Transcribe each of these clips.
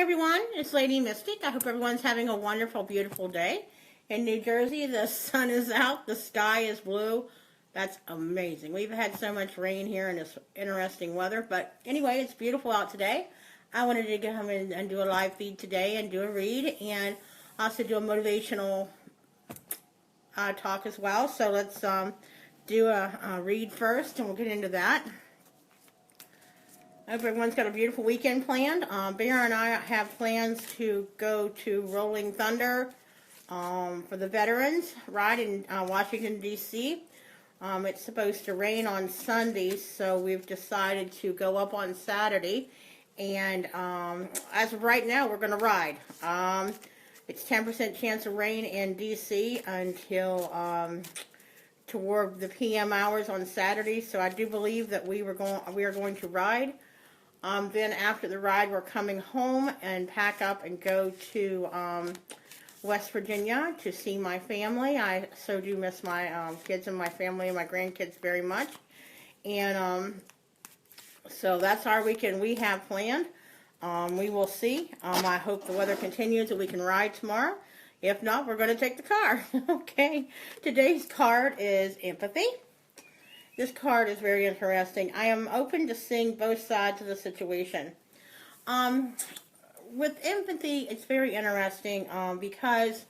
everyone, it's Lady Mystic. I hope everyone's having a wonderful, beautiful day. In New Jersey, the sun is out, the sky is blue. That's amazing. We've had so much rain here and it's interesting weather, but anyway, it's beautiful out today. I wanted to come in and do a live feed today and do a read and also do a motivational talk as well. So let's do a read first and we'll get into that. I hope everyone's got a beautiful weekend planned. Bear and I have plans to go to Rolling Thunder for the Veterans Ride in Washington, D.C. It's supposed to rain on Sunday, so we've decided to go up on Saturday. And as of right now, we're going to ride. It's 10% chance of rain in D.C. until toward the p.m. hours on Saturday. So I do believe that we are going to ride. Then after the ride, we're coming home and pack up and go to West Virginia to see my family. I so do miss my kids and my family and my grandkids very much. And so that's our weekend we have planned. We will see. I hope the weather continues and we can ride tomorrow. If not, we're going to take the car. Okay. Today's card is empathy. This card is very interesting. I am open to seeing both sides of the situation. With empathy, it's very interesting because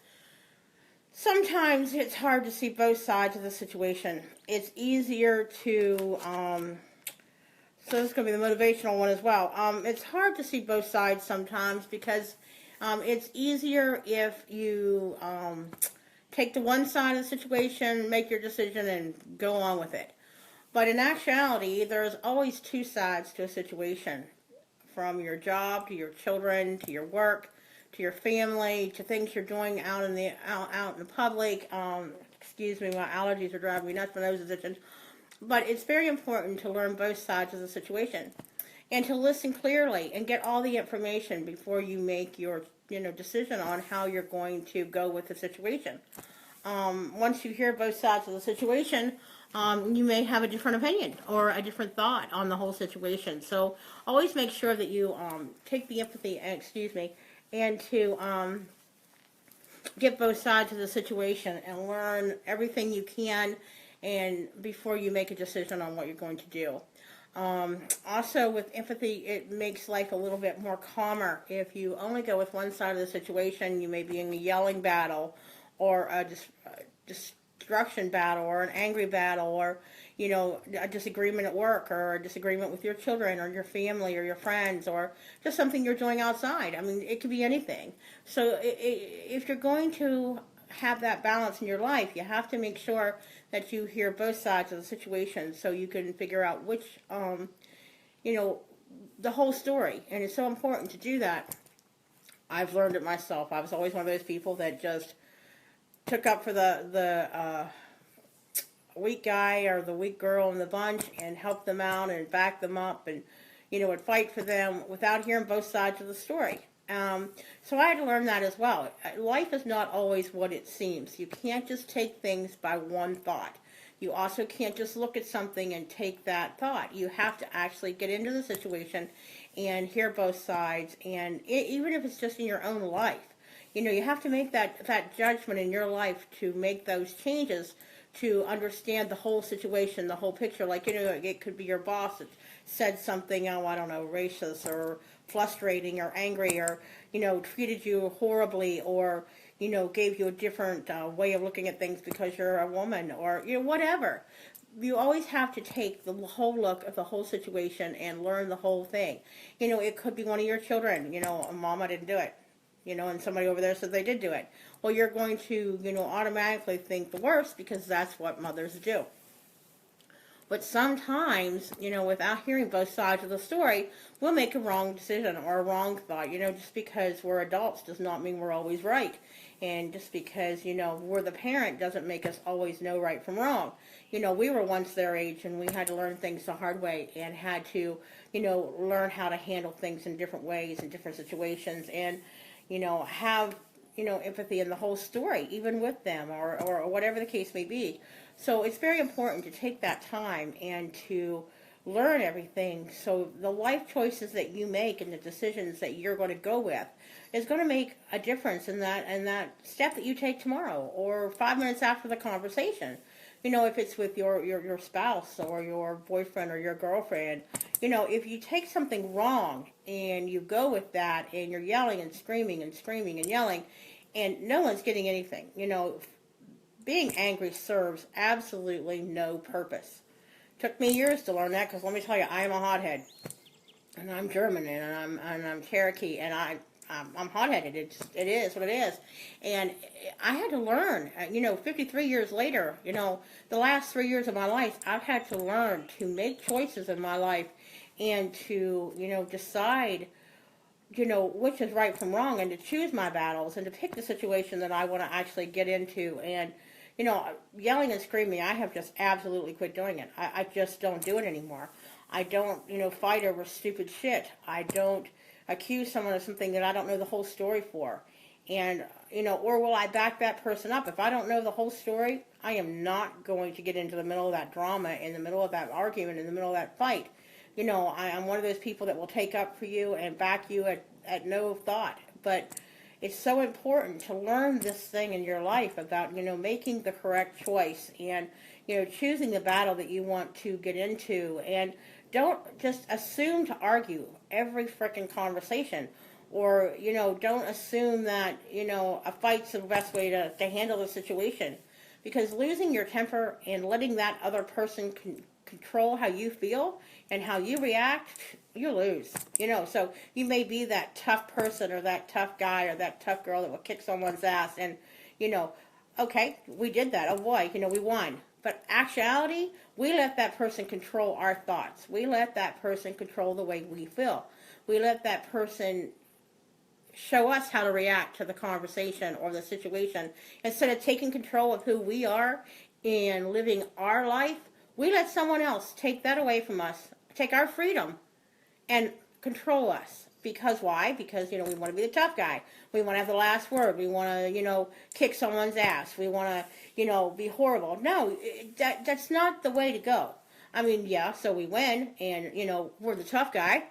sometimes it's hard to see both sides of the situation. It's easier to, so this is going to be the motivational one as well. It's hard to see both sides sometimes because it's easier if you take the one side of the situation, make your decision, and go on with it. But in actuality, there's always two sides to a situation, from your job to your children to your work to your family to things you're doing out in the public. Excuse me, my allergies are driving me nuts. My nose is itching. But it's very important to learn both sides of the situation and to listen clearly and get all the information before you make your decision on how you're going to go with the situation. Once you hear both sides of the situation, you may have a different opinion or a different thought on the whole situation. So always make sure that you take the empathy, and to get both sides of the situation and learn everything you can and before you make a decision on what you're going to do. Also with empathy, it makes life a little bit more calmer. If you only go with one side of the situation, you may be in a yelling battle or a destruction battle or an angry battle or a disagreement at work or a disagreement with your children or your family or your friends or just something you're doing outside. I mean, it could be anything. So if you're going to have that balance in your life, you have to make sure that you hear both sides of the situation so you can figure out which the whole story. And it's so important to do that. I've learned it myself. I was always one of those people that just took up for the weak guy or the weak girl in the bunch and helped them out and backed them up and would fight for them without hearing both sides of the story. So I had to learn that as well. Life is not always what it seems. You can't just take things by one thought. You also can't just look at something and take that thought. You have to actually get into the situation and hear both sides, and even if it's just in your own life. You have to make that judgment in your life to make those changes to understand the whole situation, the whole picture. Like, it could be your boss that said something, I don't know, racist or frustrating or angry or, treated you horribly or, gave you a different way of looking at things because you're a woman or, whatever. You always have to take the whole look at the whole situation and learn the whole thing. It could be one of your children, Mama didn't do it. And somebody over there said they did do it. Well, you're going to, automatically think the worst because that's what mothers do. But sometimes, without hearing both sides of the story, we'll make a wrong decision or a wrong thought. Just because we're adults does not mean we're always right. And just because, we're the parent doesn't make us always know right from wrong. We were once their age and we had to learn things the hard way and had to, learn how to handle things in different ways in different situations and, have, empathy in the whole story, even with them or whatever the case may be. So it's very important to take that time and to learn everything. So the life choices that you make and the decisions that you're going to go with is going to make a difference in that step that you take tomorrow or 5 minutes after the conversation. If it's with your spouse or your boyfriend or your girlfriend, if you take something wrong and you go with that and you're yelling and screaming and screaming and yelling and no one's getting anything, being angry serves absolutely no purpose. Took me years to learn that because let me tell you, I am a hothead, and I'm German, and I'm Cherokee, and I'm hot-headed. It is what it is, and I had to learn. 53 years later, the last 3 years of my life, I've had to learn to make choices in my life, and to decide which is right from wrong, and to choose my battles, and to pick the situation that I want to actually get into, and yelling and screaming, I have just absolutely quit doing it. I just don't do it anymore. I don't, fight over stupid shit. I don't accuse someone of something that I don't know the whole story for. And, or will I back that person up? If I don't know the whole story, I am not going to get into the middle of that drama, in the middle of that argument, in the middle of that fight. I'm one of those people that will take up for you and back you at no thought. But it's so important to learn this thing in your life about, making the correct choice and, choosing the battle that you want to get into. And don't just assume to argue every frickin' conversation. Or, don't assume that, a fight's the best way to handle the situation. Because losing your temper and letting that other person control how you feel and how you react, you lose. So you may be that tough person or that tough guy or that tough girl that will kick someone's ass and, okay, we did that. Oh boy, we won. But actuality, we let that person control our thoughts. We let that person control the way we feel. We let that person show us how to react to the conversation or the situation. Instead of taking control of who we are and living our life, we let someone else take that away from us, take our freedom, and control us. Because why? Because, we want to be the tough guy. We want to have the last word. We want to, kick someone's ass. We want to, be horrible. No, that's not the way to go. I mean, yeah, so we win, and, we're the tough guy.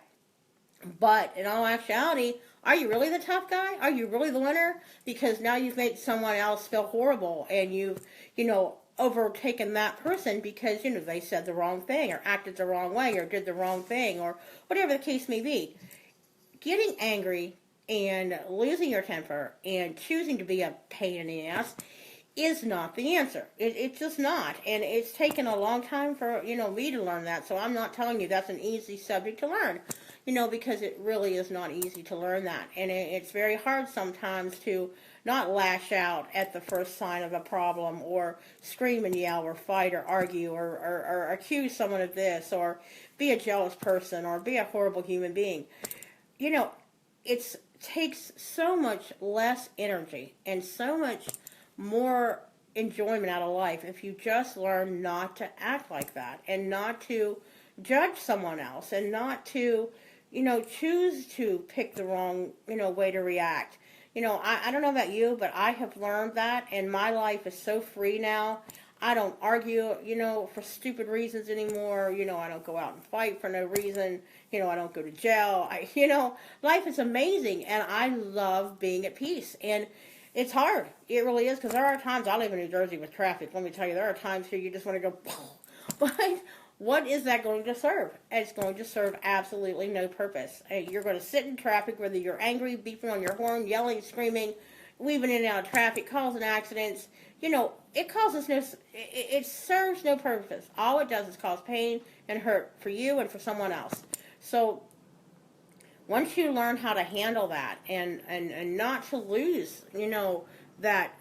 But in all actuality, are you really the tough guy? Are you really the winner? Because now you've made someone else feel horrible, and you've, overtaken that person because, they said the wrong thing, or acted the wrong way, or did the wrong thing, or whatever the case may be. Getting angry and losing your temper and choosing to be a pain in the ass is not the answer. It's just not. And it's taken a long time for, me to learn that. So I'm not telling you that's an easy subject to learn, because it really is not easy to learn that. And it's very hard sometimes to not lash out at the first sign of a problem or scream and yell or fight or argue or accuse someone of this or be a jealous person or be a horrible human being. It takes so much less energy and so much more enjoyment out of life if you just learn not to act like that and not to judge someone else and not to, choose to pick the wrong, way to react. I don't know about you, but I have learned that, and my life is so free now. I don't argue, for stupid reasons anymore. I don't go out and fight for no reason. I don't go to jail. Life is amazing, and I love being at peace. And it's hard. It really is, because there are times, I live in New Jersey with traffic. Let me tell you, there are times here you just want to go, but what is that going to serve? It's going to serve absolutely no purpose. You're going to sit in traffic, whether you're angry, beeping on your horn, yelling, screaming, weaving in and out of traffic, causing accidents. It causes it serves no purpose. All it does is cause pain and hurt for you and for someone else. So once you learn how to handle that and not to lose, that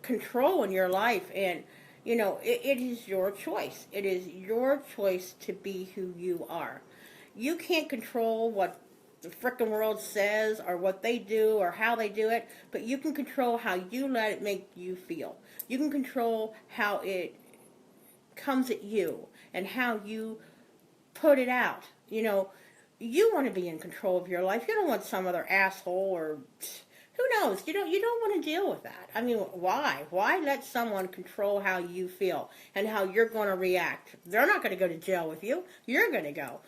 control in your life, and, it is your choice. It is your choice to be who you are. You can't control what the frickin' world says or what they do or how they do it, but you can control how you let it make you feel. You can control how it comes at you and how you put it out. You want to be in control of your life. You don't want some other asshole or Who knows? You don't want to deal with that. I mean, why? Why let someone control how you feel and how you're going to react? They're not going to go to jail with you. You're going to go.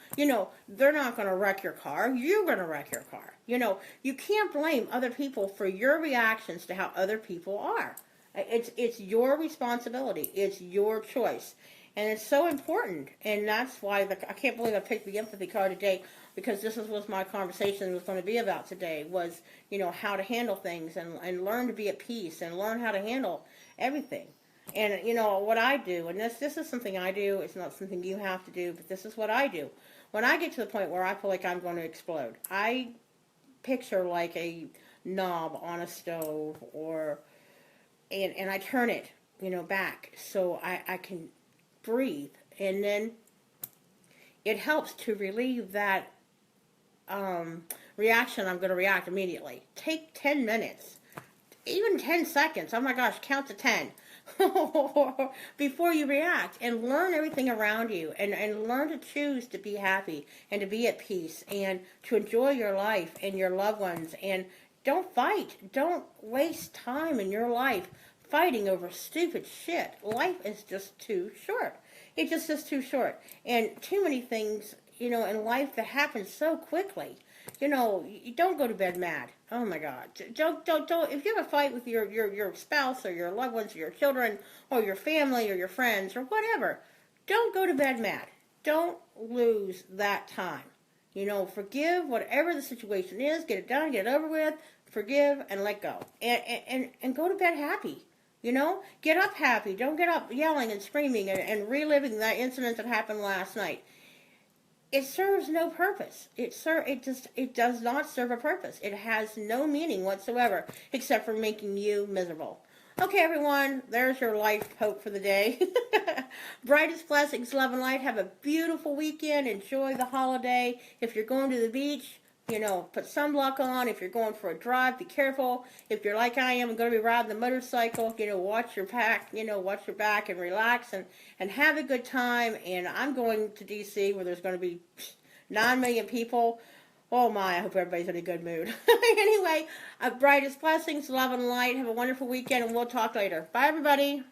They're not going to wreck your car. You're going to wreck your car. You can't blame other people for your reactions to how other people are. It's your responsibility. It's your choice. And it's so important. And that's why I can't believe I picked the empathy card today, because this is what my conversation was going to be about today, was, how to handle things and learn to be at peace and learn how to handle everything. And, what I do, and this is something I do, it's not something you have to do, but this is what I do. When I get to the point where I feel like I'm going to explode, I picture like a knob on a stove, and I turn it, back so I can breathe, and then it helps to relieve that reaction. I'm going to react immediately. Take 10 minutes, even 10 seconds. Oh my gosh, count to 10 before you react, and learn everything around you, and learn to choose to be happy and to be at peace and to enjoy your life and your loved ones. And don't fight. Don't waste time in your life fighting over stupid shit. Life is just too short. It just is too short. And too many things, in life that happen so quickly. You don't go to bed mad. Oh my God. Don't. If you have a fight with your spouse or your loved ones or your children or your family or your friends or whatever, don't go to bed mad. Don't lose that time. Forgive whatever the situation is. Get it done. Get it over with. Forgive and let go. And go to bed happy. Get up happy. Don't get up yelling and screaming and reliving that incident that happened last night. It serves no purpose. It does not serve a purpose. It has no meaning whatsoever except for making you miserable. Okay, everyone, there's your life hope for the day. Brightest blessings, love and light. Have a beautiful weekend. Enjoy the holiday. If you're going to the beach, put sunblock on. If you're going for a drive, be careful. If you're like I am, going to be riding the motorcycle, watch your back, watch your back and relax and have a good time. And I'm going to D.C. where there's going to be 9 million people. Oh my, I hope everybody's in a good mood. Anyway, brightest blessings, love and light. Have a wonderful weekend, and we'll talk later. Bye, everybody.